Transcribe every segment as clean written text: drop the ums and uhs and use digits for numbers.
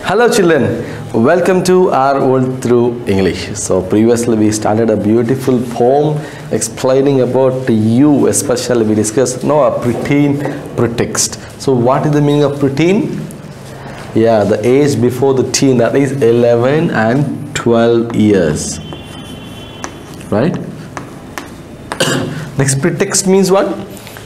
Hello children, welcome to our World Through English. So previously we started a beautiful poem explaining about you, especially we discussed now a preteen pretext. So what is the meaning of preteen? Yeah, the age before the teen, that is 11 and 12 years. Right? Next, pretext means what?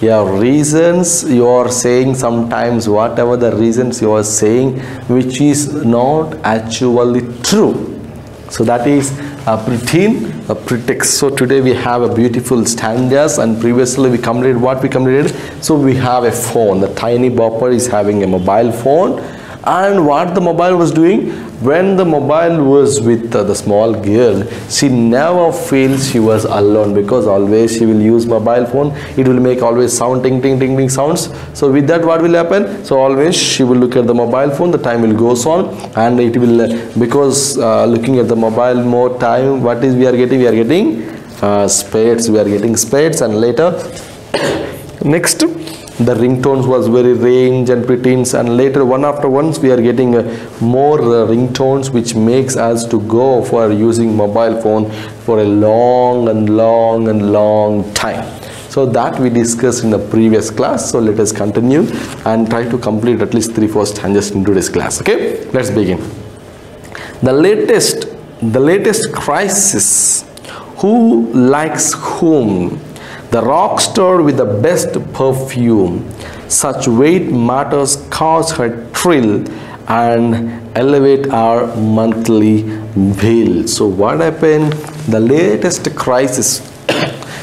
Yeah, reasons you are saying sometimes, whatever the reasons you are saying which is not actually true. So that is a preteen, a pretext. So today we have a beautiful stanzas, and previously we completed what we completed. So we have a phone. The tiny bopper is having a mobile phone, and what the mobile was doing, when the mobile was with the small girl, she never feels she was alone, because always she will use mobile phone. It will make always sound, ting ting ting ting sounds. So with that what will happen? So always she will look at the mobile phone, the time will goes on, and it will because looking at the mobile more time, what is we are getting? We are getting spades. We are getting spades, and later next the ringtones was very range and preteens, and later one after once we are getting more ringtones, which makes us to go for using mobile phone for a long time. So that we discussed in the previous class. So let us continue and try to complete at least 3-4 stanzas in today's class. Okay, let's begin. The latest crisis. Who likes whom? The rock star with the best perfume, such weight matters cause her thrill and elevate our monthly bill. So what happened? The latest crisis.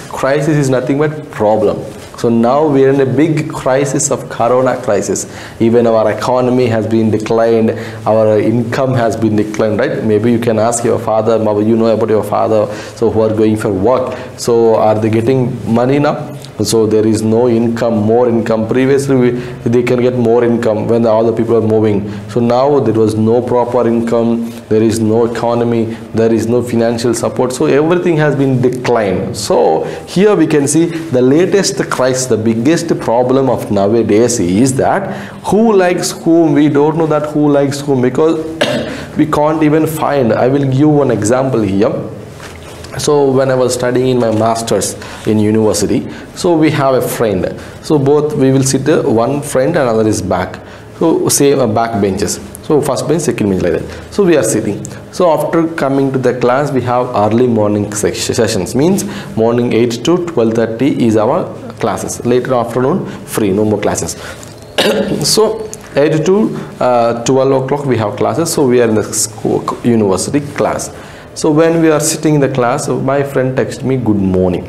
Crisis is nothing but problem. So now we are in a big crisis of corona crisis. Even our economy has been declined, our income has been declined, right? Maybe you can ask your father, mother, you know about your father, so who are going for work. So are they getting money now? So there is no income, more income. Previously they can get more income when all the people are moving. So now there was no proper income, there is no economy, there is no financial support. So everything has been declined. So here we can see the latest crisis, the biggest problem of nowadays is that who likes whom. We don't know that who likes whom, because we can't even find. I will give one example here. So when I was studying in my masters in university, so we have a friend. So both we will sit one friend and another is back. So same back benches. So first bench, second bench, like that. So we are sitting. So after coming to the class, we have early morning sessions. Means morning 8 to 12:30 is our classes. Later afternoon free, no more classes. So 8 to 12 o'clock we have classes. So we are in the school, university class. So when we are sitting in the class, my friend texted me good morning.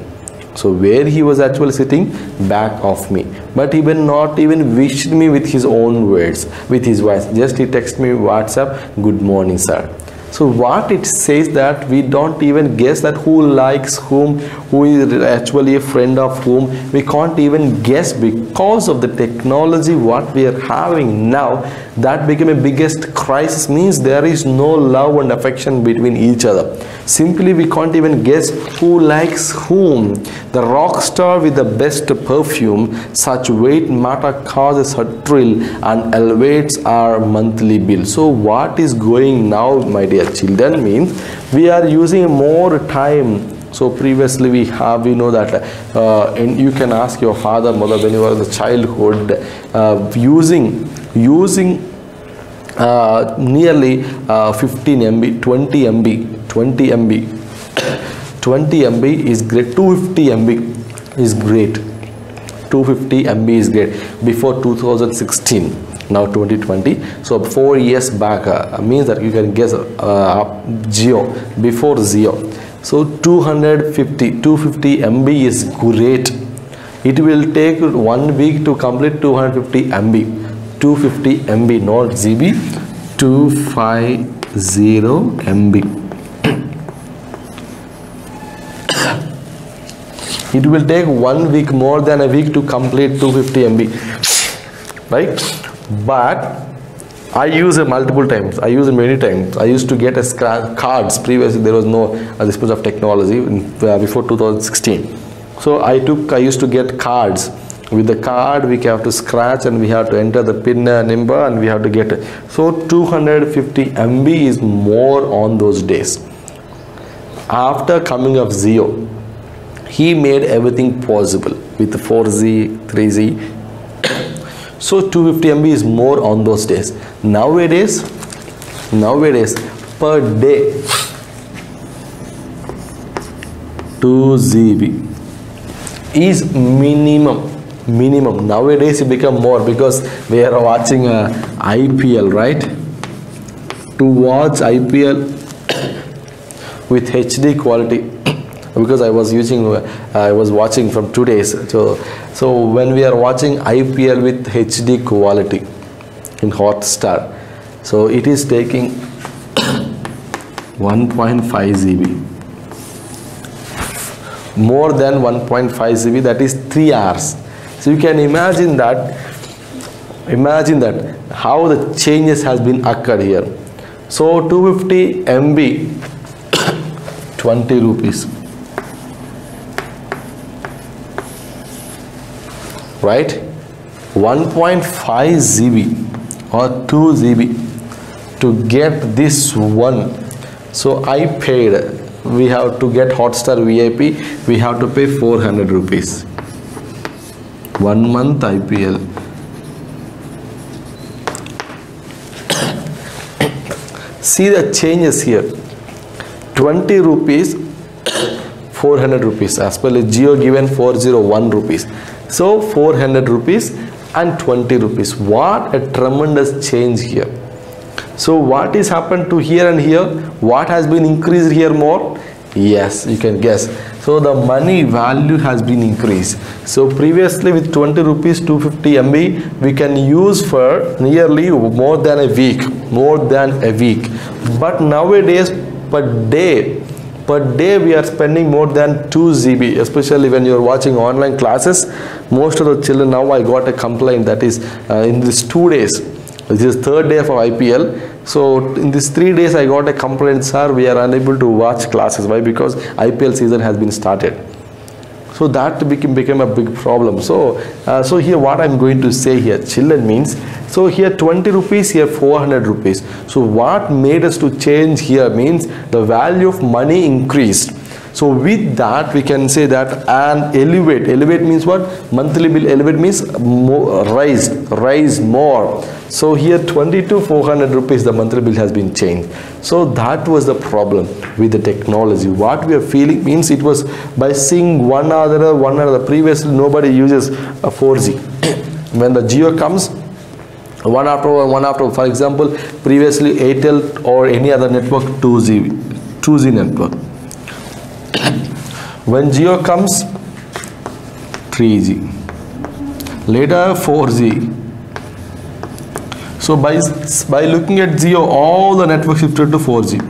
So where he was actually sitting back of me, but he will not even wished me with his own words, with his voice. Just he texted me WhatsApp, good morning sir. So what it says that we don't even guess that who likes whom, who is actually a friend of whom. We can't even guess because of the technology what we are having now. That became a biggest crisis. Means there is no love and affection between each other. Simply we can't even guess who likes whom. The rock star with the best perfume, such weight matter causes her thrill and elevates our monthly bill. So what is going now, my dear children, means we are using more time. So previously we have, you know that and you can ask your father, mother, when you were in the childhood, using nearly 15 MB, 20 MB, 20 MB, 20 MB is great, 250 MB is great, 250 MB is great before 2016. Now 2020. So 4 years back means that you can guess Jio, before Jio. So 250 MB is great. It will take 1 week to complete 250 MB. 250 MB, not GB, 250 MB. It will take 1 week, more than a week to complete 250 MB, right? But I use it multiple times. I use it many times. I used to get a cards. Previously there was no this much of technology before 2016. So I used to get cards With the card we have to scratch and we have to enter the pin number and we have to get it. So 250 MB is more on those days. After coming of Jio, he made everything possible with 4G, 3G. So 250 MB is more on those days. Nowadays per day 2 GB is minimum. Nowadays it become more because we are watching IPL, right? To watch IPL with HD quality, because I was watching from 2 days. So when we are watching IPL with HD quality in Hotstar, so it is taking 1.5 GB. More than 1.5 GB, that is 3 hours. So you can imagine that how the changes has been occurred here. So 250 MB 20 rupees, right? 1.5 GB or 2 GB to get this one. So I paid, we have to get Hotstar VIP, we have to pay 400 rupees. 1 month IPL. See the changes here. 20 rupees, 400 rupees. As per Jio given 401 rupees. So 400 rupees and 20 rupees. What a tremendous change here. So what is happened to here and here? What has been increased here more? Yes, you can guess. So the money value has been increased. So previously with 20 rupees 250 MB we can use for nearly more than a week. But nowadays per day we are spending more than 2 GB, especially when you are watching online classes. Most of the children, now I got a complaint that is in these 2 days, this is 3rd day of IPL. So in these 3 days I got a complaint, sir, we are unable to watch classes. Why? Because IPL season has been started. So that became a big problem. So here what I'm going to say here, children, means, so here 20 rupees, here 400 rupees. So what made us to change here means the value of money increased. So with that we can say that and elevate means what? Monthly bill elevate means more, rise more. So here 20 to 400 rupees the monthly bill has been changed. So that was the problem with the technology. What we are feeling means it was by seeing one another. Previously nobody uses a 4G. When the Jio comes, one after one, for example, previously Airtel or any other network 2G network. When Jio comes, 3G, later 4G. So by looking at Jio, all the networks shifted to 4G.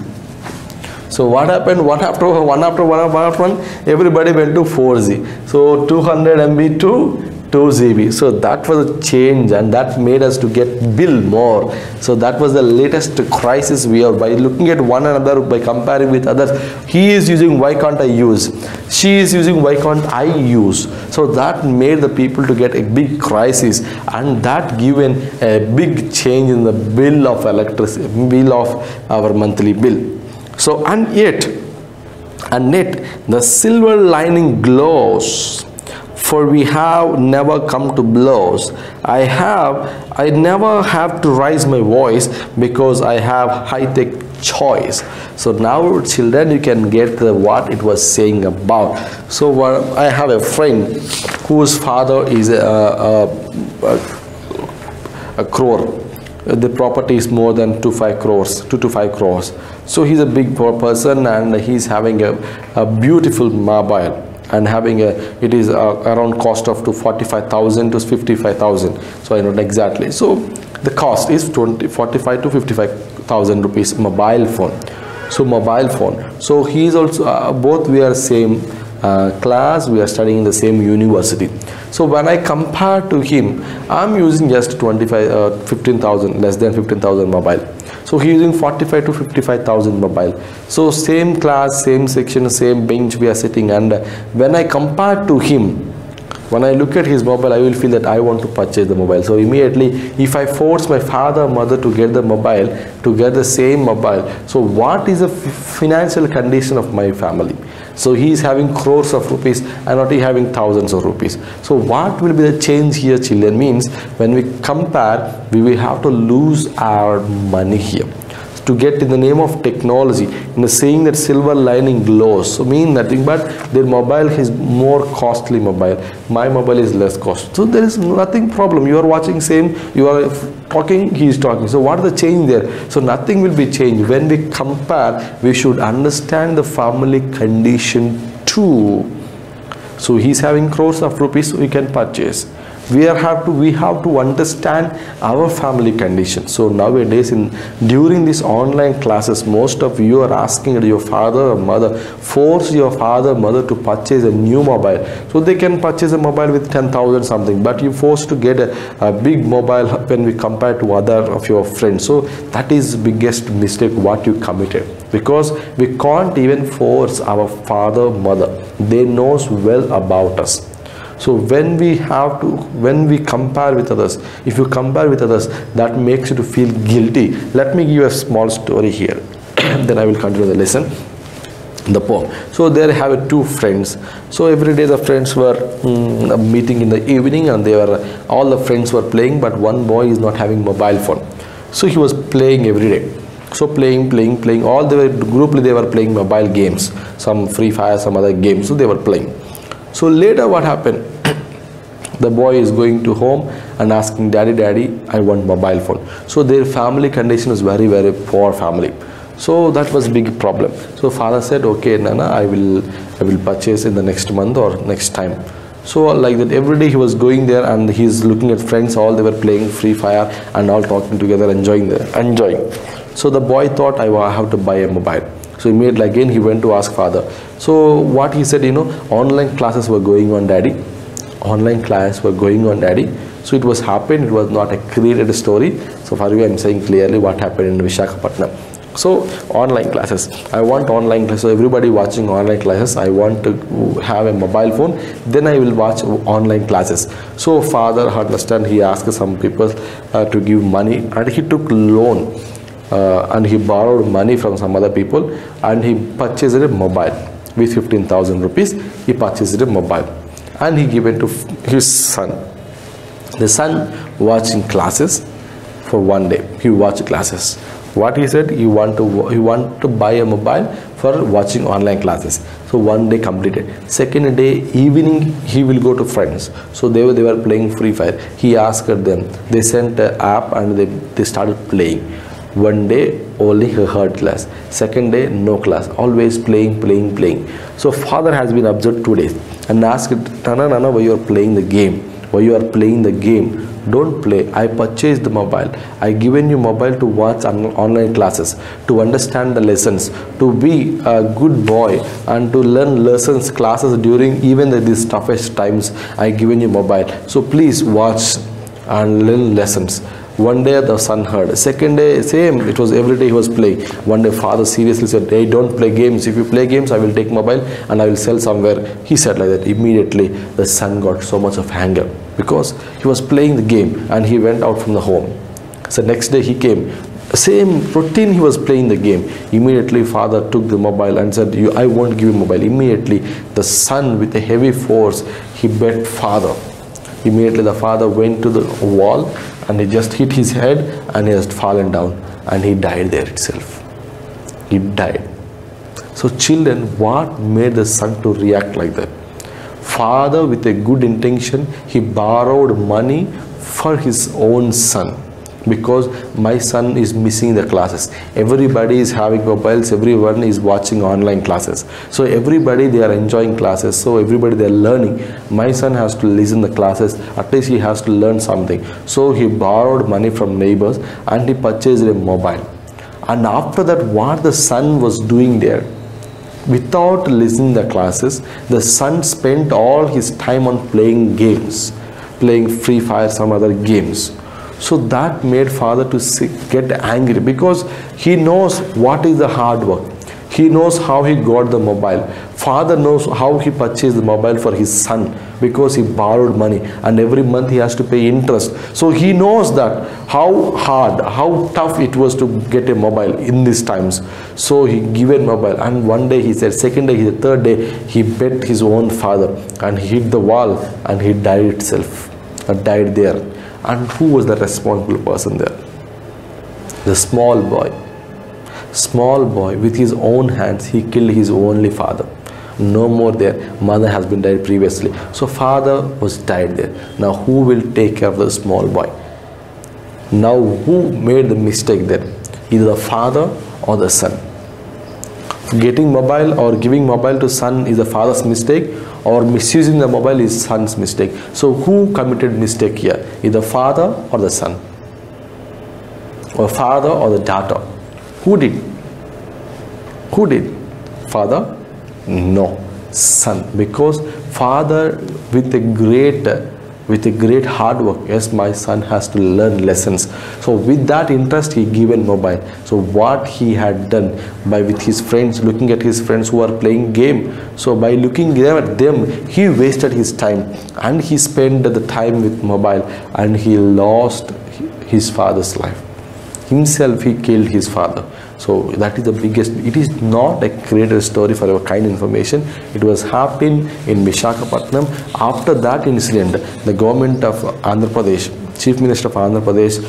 So what happened? One after one, everybody went to 4G. So 200 MB to 2 GB. So that was a change, and that made us to get bill more. So that was the latest crisis we are. By looking at one another, by comparing with others, he is using, why can't I use? She is using, why can't I use? So that made the people to get a big crisis, and that given a big change in the bill of electricity, bill of our monthly bill. So and yet the silver lining glows, for we have never come to blows. I never have to raise my voice because I have high-tech choice. So now children, you can get what it was saying about. So I have a friend whose father is a crore. The property is more than 2 to 5 crores. So he's a big person, and he's having a beautiful mobile, and having it is around cost of to 45,000 to 55,000. So I don't exactly. So the cost is 45 to 55,000 rupees mobile phone. So mobile phone. So he is also both we are same class, we are studying in the same university. So when I compare to him, I'm using just 15,000, less than 15,000 mobile. So he is using 45 to 55,000 mobile. So same class, same section, same bench we are sitting, and when I compare to him, When I look at his mobile, I will feel that I want to purchase the mobile. So immediately, if I force my father or mother to get the mobile, to get the same mobile, so what is the financial condition of my family? So he is having crores of rupees and not he having thousands of rupees. So what will be the change here, children? Means when we compare, we will have to lose our money here. To get in the name of technology, in the saying that silver lining glows, so mean nothing but their mobile is more costly mobile, my mobile is less cost. So there is nothing problem. You are watching same, you are talking, he is talking. So what is the change there? So nothing will be changed. When we compare, we should understand the family condition too. So he is having crores of rupees, so we can purchase. We have to understand our family condition. So nowadays, during these online classes, most of you are asking your father or mother, force your father or mother to purchase a new mobile. So they can purchase a mobile with 10,000 something, but you forced to get a big mobile when we compare to other of your friends. So that is biggest mistake what you committed, because we can't even force our father or mother. They knows well about us. So when we compare with others, if you compare with others, that makes you to feel guilty. Let me give you a small story here. Then I will continue the lesson, the poem. So there I have two friends. So every day the friends were meeting in the evening, and all the friends were playing, but one boy is not having mobile phone. So he was playing every day. So playing. All grouply they were playing mobile games, some Free Fire, some other games. So they were playing. So later what happened? The boy is going to home and asking, daddy, I want mobile phone. So their family condition is very, very poor family. So that was big problem. So father said, okay, Nana, I will purchase in the next month or next time. So like that, every day he was going there and he's looking at friends, all they were playing Free Fire and all talking together, enjoying. So the boy thought, I have to buy a mobile. So immediately again he went to ask father. So what he said, online classes were going on, daddy. Online classes were going on, daddy. So it was happened, it was not a created story. So for you, I'm saying clearly what happened in Visakhapatnam. So online classes, I want online classes. So everybody watching online classes, I want to have a mobile phone, then I will watch online classes. So father understand, he asked some people to give money, and he took loan. And he borrowed money from some other people, and he purchased a mobile with 15,000 rupees. He purchased a mobile and he given to his son. The son watching classes for one day. He watched classes. What he said, he want to buy a mobile for watching online classes. So one day completed. Second day evening he will go to friends. So they were playing Free Fire. He asked them. They sent an app and they started playing. One day only he heard class, second day no class, always playing. So father has been observed 2 days and asked, Nana, why you are playing the game? Why you are playing the game? Don't play. I purchased the mobile. I given you mobile to watch online classes, to understand the lessons, to be a good boy and to learn lessons, classes during even these toughest times. I given you mobile. So please watch and learn lessons. One day the son heard. Second day same, it was every day he was playing. One day father seriously said, hey, don't play games. If you play games, I will take mobile and I will sell somewhere. He said like that. Immediately the son got so much of anger because he was playing the game and he went out from the home. So next day he came. Same routine, he was playing the game. Immediately father took the mobile and said, I won't give you mobile. Immediately the son with a heavy force, he beat father. Immediately the father went to the wall and he just hit his head and he has fallen down and he died there itself. He died. So children, what made the son to react like that? Father with a good intention, he borrowed money for his own son. Because my son is missing the classes. Everybody is having mobiles, everyone is watching online classes. So everybody, they are enjoying classes. So everybody, they are learning. My son has to listen the classes. At least he has to learn something. So he borrowed money from neighbors and he purchased a mobile. And after that, what the son was doing there, without listening the classes, the son spent all his time on playing games, playing Free Fire, some other games. So that made father to get angry because he knows what is the hard work. He knows how he got the mobile. Father knows how he purchased the mobile for his son, because he borrowed money and every month he has to pay interest. So he knows that how hard, how tough it was to get a mobile in these times. So he given mobile, and one day he said, second day, the third day, he bet his own father and he hit the wall and he died itself, died there. And who was the responsible person there? The small boy. Small boy, with his own hands, he killed his only father. No more there. Mother has been died previously. So father was died there. Now who will take care of the small boy? Now who made the mistake there? Either the father or the son. Getting mobile or giving mobile to son is the father's mistake, or misusing the mobile is son's mistake. So who committed mistake here? Either father or the son, or father or the daughter. Who did? Who did? Father? No, son. Because father, with a great hard work, yes, my son has to learn lessons. So with that interest, he given mobile. So what he had done by with his friends, looking at his friends who are playing game. So by looking at them, he wasted his time and he spent the time with mobile, and he lost his father's life. Himself, he killed his father. So that is the biggest. It is not a created story for our kind information. It was happened in Visakhapatnam. After that incident, the government of Andhra Pradesh, Chief Minister of Andhra Pradesh,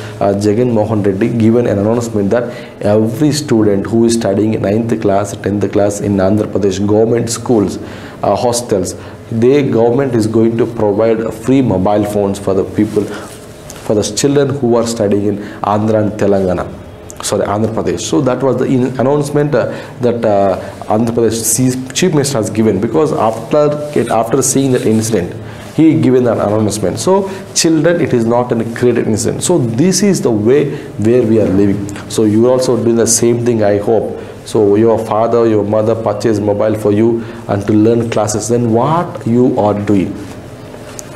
Jagan Mohan Reddy, given an announcement that every student who is studying 9th class, 10th class in Andhra Pradesh government schools, hostels, the government is going to provide free mobile phones for the people, for the children who are studying in Andhra and Telangana. Sorry, Andhra Pradesh. So that was the announcement that Andhra Pradesh Chief Minister has given, because after seeing that incident, he given that announcement. So children, it is not a created incident. So this is the way where we are living. So you also do the same thing, I hope. So your father, your mother purchased mobile for you and to learn classes. Then what you are doing?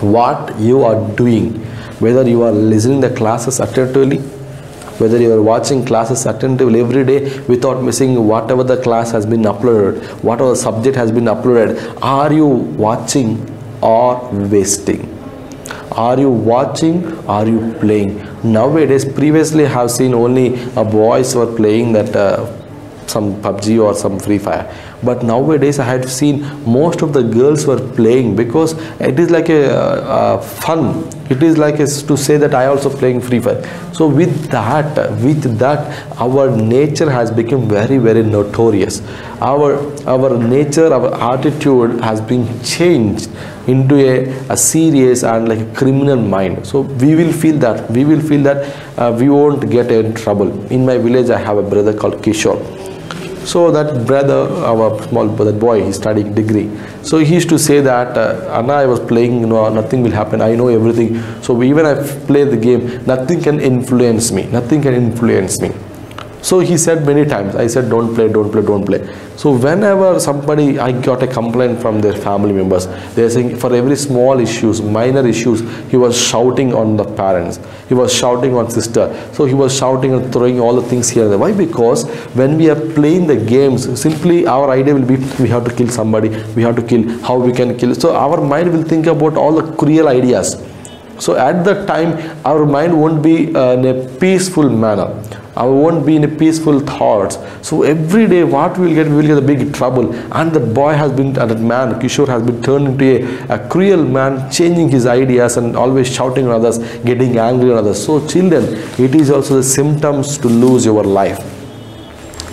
What you are doing? Whether you are listening the classes attentively, whether you are watching classes attentively every day without missing whatever the class has been uploaded, whatever the subject has been uploaded, are you watching or wasting? Are you watching? Are you playing? Nowadays, previously I have seen only boys were playing that some PUBG or some Free Fire, but nowadays I have seen most of the girls were playing, because it is like a fun. It is like to say that I also playing Free Fire. So with that our nature has become very, very notorious. Our nature, our attitude has been changed into a serious and like a criminal mind. So we will feel that we won't get in trouble. In my village, I have a brother called Kishore. So that brother, our small brother boy, he's studying degree. So he used to say that, Anna, I was playing, nothing will happen. I know everything. So even I play the game, nothing can influence me. Nothing can influence me. So he said many times, I said, don't play, don't play, don't play. So whenever I got a complaint from their family members, they're saying for every small issues, minor issues, he was shouting on the parents. He was shouting on sister. So he was shouting and throwing all the things here and there. Why? Because when we are playing the games, simply our idea will be, we have to kill somebody, we have to kill, how we can kill. So our mind will think about all the cruel ideas. So at that time, our mind won't be in a peaceful manner. I won't be in a peaceful thoughts. So every day what we will get a big trouble. And that boy has been, that man, Kishore, has been turned into a cruel man, changing his ideas and always shouting on others, getting angry on others. So children, it is also the symptoms to lose your life.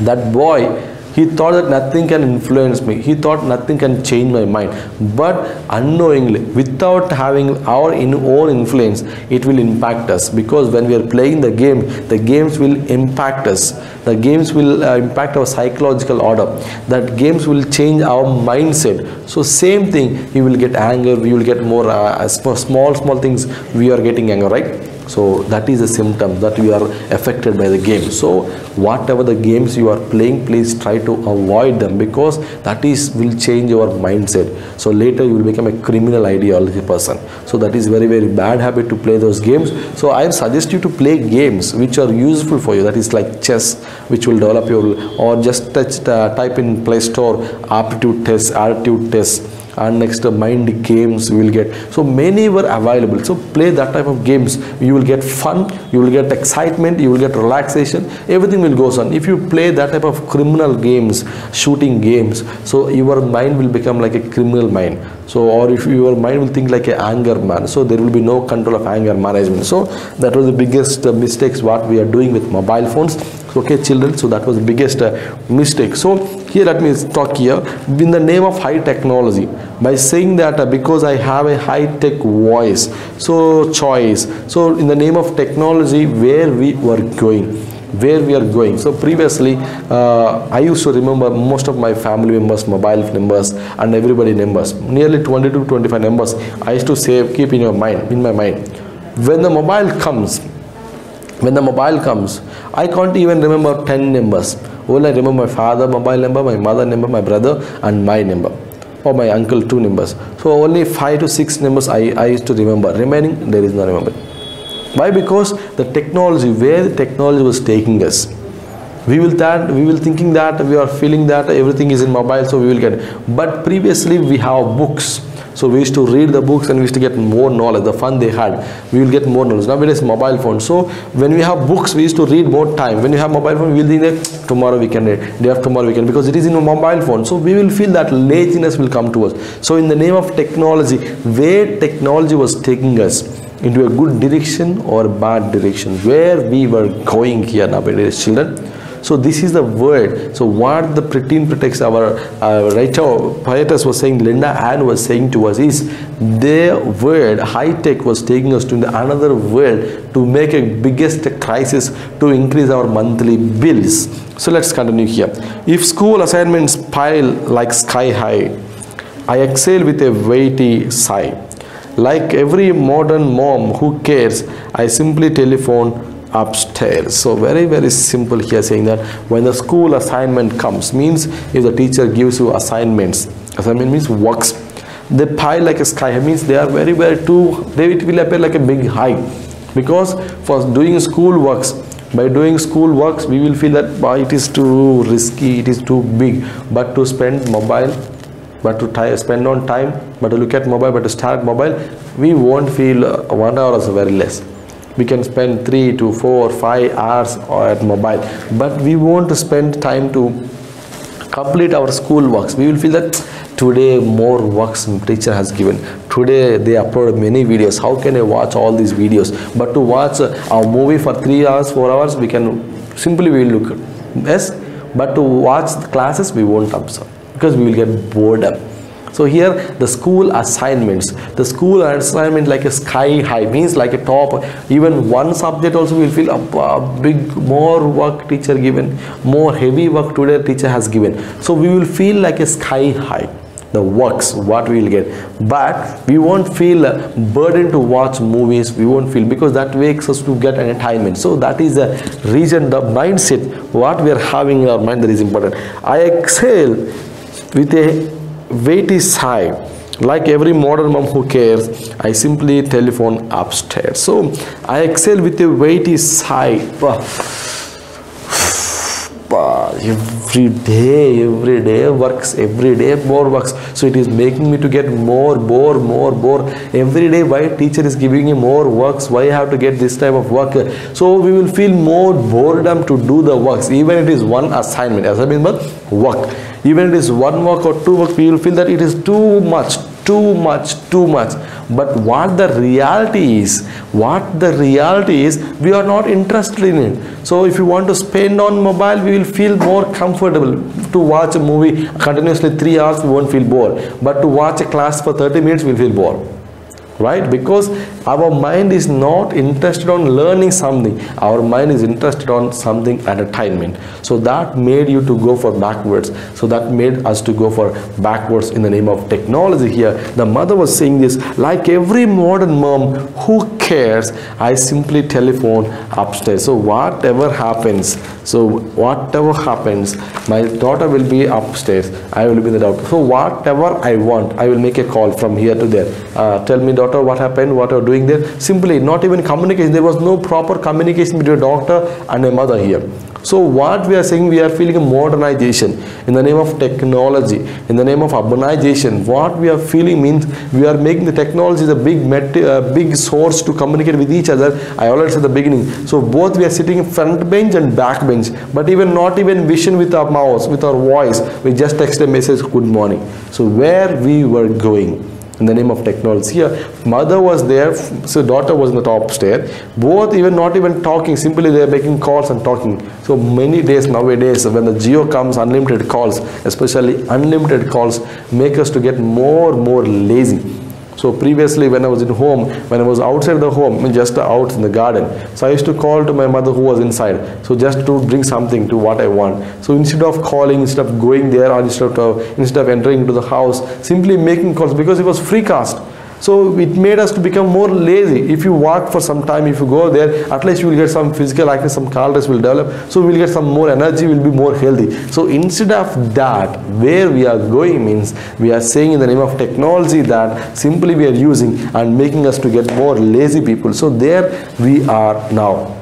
That boy, he thought that nothing can influence me. He thought nothing can change my mind. But unknowingly, without having our own influence, it will impact us. Because when we are playing the game, the games will impact us. The games will impact our psychological order. That games will change our mindset. So same thing, you will get anger. We will get more small things. We are getting anger, right? So that is a symptom that you are affected by the game. So whatever the games you are playing, please try to avoid them, because that is will change your mindset. So later you will become a criminal ideology person. So that is very, very bad habit to play those games. So I suggest you to play games which are useful for you. That is like chess, which will develop your, or just type in Play Store aptitude test, attitude test, and next mind games you will get. So many were available. So play that type of games. You will get fun, you will get excitement, you will get relaxation, everything will go on. If you play that type of criminal games, shooting games, so your mind will become like a criminal mind. So, or if your mind will think like an anger man, so there will be no control of anger management. So that was the biggest mistakes what we are doing with mobile phones. Okay children, so that was the biggest mistake. So here let me talk here in the name of high technology, by saying that because I have a high-tech voice, so choice, so in the name of technology, where we were going, where we are going. So previously I used to remember most of my family members mobile numbers and everybody numbers, nearly 20 to 25 numbers I used to save, keep in my mind. When the mobile comes, I can't even remember 10 numbers. Only I remember my father mobile number, my mother number, my brother, and my number, or my uncle 2 numbers. So only 5 to 6 numbers I used to remember. Remaining there is no remember. Why? Because the technology, where the technology was taking us, we will thinking that we are feeling that everything is in mobile, so we will get. But previously we have books. So we used to read the books and we used to get more knowledge. The fun they had, we will get more knowledge. Nowadays mobile phone. So when we have books, we used to read more time. When you have mobile phone, we will think that tomorrow we can read, day after tomorrow we can, because it is in a mobile phone. So we will feel that laziness will come to us. So in the name of technology, where technology was taking us, into a good direction or bad direction, where we were going here nowadays children. So this is the word. So what the Preteen Pretext, our writer, poetess was saying, Linda Ann was saying to us, is their word high tech was taking us to another world to make a biggest crisis, to increase our monthly bills. So let's continue here. If school assignments pile like sky high, I exhale with a weighty sigh. Like every modern mom who cares, I simply telephone upstairs. So very, very simple here, saying that when the school assignment comes, means if the teacher gives you assignment means works, they pile like a sky, means they are very, very it will appear like a big high, because for doing school works, by doing school works we will feel that it is too risky, it is too big. But to spend mobile, but to spend on time, but to look at mobile, but to start mobile, we won't feel 1 hour is very less. We can spend 3 to 4 5 hours at mobile, but we want to spend time to complete our school works. We will feel that today more works teacher has given. Today they upload many videos. How can I watch all these videos? But to watch a movie for 3 hours, 4 hours, we can simply we will look. Yes, but to watch the classes we won't observe, because we will get boredom. So here the school assignments, the school assignment like a sky high, means like a top, even one subject also will feel a big more work teacher given, more heavy work today teacher has given. So we will feel like a sky high, the works what we will get, but we won't feel burden to watch movies. We won't feel, because that makes us to get entertainment. So that is the reason, the mindset what we are having in our mind, that is important. I exhale with a weighty sigh. Like every modern mom who cares, I simply telephone upstairs. So I exhale with a weighty sigh. Every day works, every day more works. So it is making me to get more. Every day, why teacher is giving me more works? Why I have to get this type of work? So we will feel more boredom to do the works. Even it is one assignment, but work. Even it is one work or 2 work, we will feel that it is too much. But what the reality is, we are not interested in it. So if you want to spend on mobile, we will feel more comfortable. To watch a movie continuously 3 hours, we won't feel bored. But to watch a class for 30 minutes, we will feel bored. Right? Because our mind is not interested on learning something. Our mind is interested on something entertainment. So that made you to go for backwards. So that made us to go for backwards in the name of technology here. The mother was saying this, like every modern mom who cares, I simply telephone upstairs. So whatever happens, my daughter will be upstairs, I will be in the doctor. So whatever I want, I will make a call from here to there. Tell me, daughter, what happened, what are you doing there? Simply, not even communication. There was no proper communication between a doctor and a mother here. So what we are saying, we are feeling a modernization in the name of technology, in the name of urbanization. What we are feeling means we are making the technology the big source to communicate with each other. I already said at the beginning. So both we are sitting front bench and back bench, but even not even vision with our mouse, with our voice. We just text a message, good morning. So where we were going in the name of technology. Here, mother was there, so daughter was in the top stair. Both even not even talking, simply they are making calls and talking. So many days nowadays, when the Jio comes, unlimited calls, especially unlimited calls, make us to get more lazy. So previously, when I was in home, when I was outside the home, I mean just out in the garden, so I used to call to my mother who was inside, so just to bring something to what I want. So instead of calling, instead of going there, or instead of entering into the house, simply making calls, because it was free cast. So it made us to become more lazy. If you walk for some time, if you go there, at least you will get some physical activity, some calories will develop. So we will get some more energy, will be more healthy. So instead of that, where we are going means, we are saying in the name of technology that simply we are using and making us to get more lazy people. So there we are now.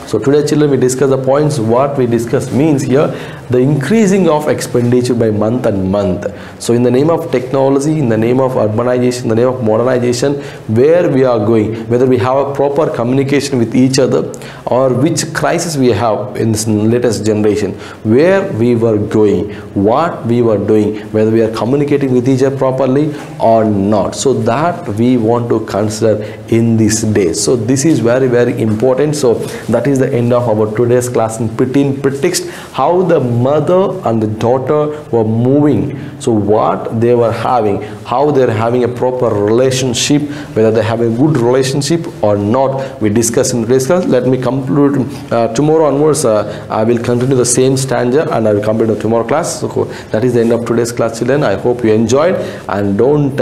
So today, children, we discuss the points. What we discuss means here, the increasing of expenditure by month and month. So in the name of technology, in the name of urbanization, in the name of modernization, where we are going, whether we have a proper communication with each other, or which crisis we have in this latest generation, where we were going, what we were doing, whether we are communicating with each other properly or not. So that we want to consider in these days. So this is very important. So that is the end of our today's class in pretext, how the mother and the daughter were moving. So what they were having, how they're having a proper relationship, whether they have a good relationship or not, we discussed in today's class. Let me conclude tomorrow onwards. I will continue the same stanza and I will complete the tomorrow class. So that is the end of today's class, children. I hope you enjoyed, and don't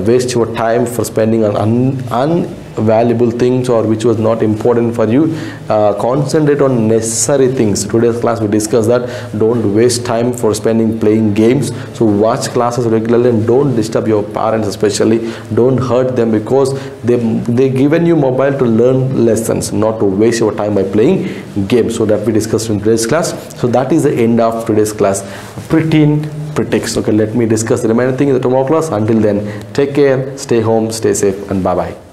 waste your time for spending on valuable things or which was not important for you. Concentrate on necessary things. Today's class we discussed that don't waste time for spending playing games. So watch classes regularly and don't disturb your parents, especially don't hurt them, because they given you mobile to learn lessons, not to waste your time by playing games. So that we discussed in today's class. So that is the end of today's class, pretext. Okay, let me discuss the remaining thing in the tomorrow class. Until then, take care, stay home, stay safe, and bye bye.